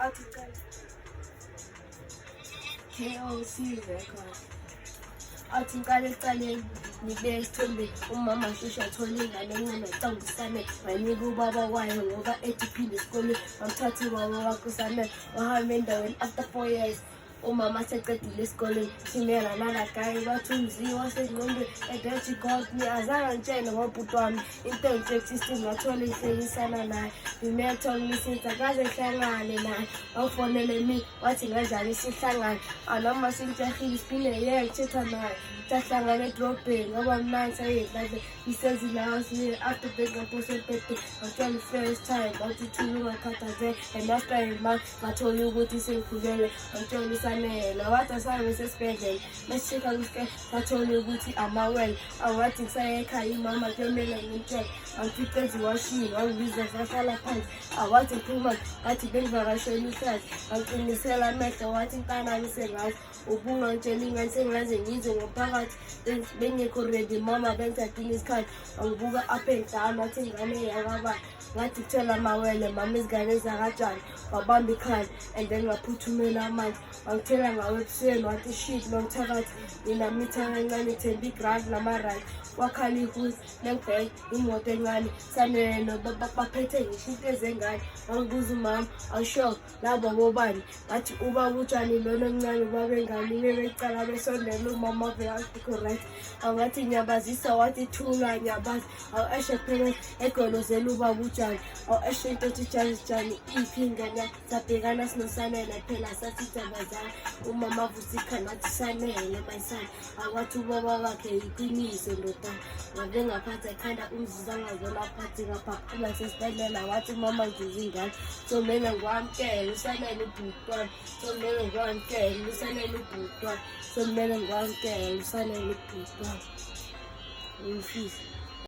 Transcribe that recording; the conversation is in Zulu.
article KOC record. Athi ngale ecaleni nibeke isithombe umama sheshe athole ingane encane ecangusane wayinika ubaba wayo ngoba ethi phinde esikoleni wamthatha ubaba wakhe uSamuel wahamba endaweni after 4 years. Umama secedile esikoleni simela nalagayi bathunziwe wasengqondweni and then she called me azange ngitshele ngobhuti wami into nje existing wathola ihlekisana naye ngimele told me since akaze hlangane naye wafonele mi wathi kanjani sihlangane anoma sintshehile siphinde ngithetha naye sahlangana edrobheni ngoba mnandi sayedlale isezila siye after the ngaposepete ngitshela first time wathi thula ungakhathazeki and after a month ngathola ukuthi sengikhulelwe ngitshela wathi asabe sesibhedlela mesishika kuske ngathola ukuthi amawele awathi ngisaye ekhaya imama kuyomele ngimtshele angifice eziwashini wangibiza sahlala phansi awathi ngiphuma ngathi bengivakashela ihlazi angiqinisela amehlo wathi intanami sengazi ubungangitshela ingane sengaze ngizwe ngophakathi bengekho ready mama bengithathile isikhathi angibuka up and down wathi ingane yakabani ngathi kuthela amawele mama izingane zakatshani wabamba ikhala and then ngaphuthumela amanzi wangithela ngawo ebusweni wathi shit nomthakathi ninamitha kancane themba igrant nama-right wakhala ihuzi nengibheke imoto encane sanele baphethe ngisho into ezengane wangibuza umama awusho labo bobani ngathi ubaba utshani lona omncane ubaba engane bebecala besondela umama vele asikho right angathi nyabazisa wathi thula nyabazi awu-eshe phela egolozela ubaba utshani awu-eshe into ethi tshani iphi ingane sabhekana sinosanele phela sasijabazana umama avusa ikhanda wathi sanele bayisana akwathi ubaba wakhe yiqiniso ndodana ngabe ngaphansi ekhanda umziza angazona aphathi ngaphaphuma sesibhedlela wathi mama ngizuza ingane so mina ngiwamkele usanele ubhuti wami so mina ngiwamkele usanele ubhuti wami so mina ngiwamkele usanele ubhuti wami ngimfisa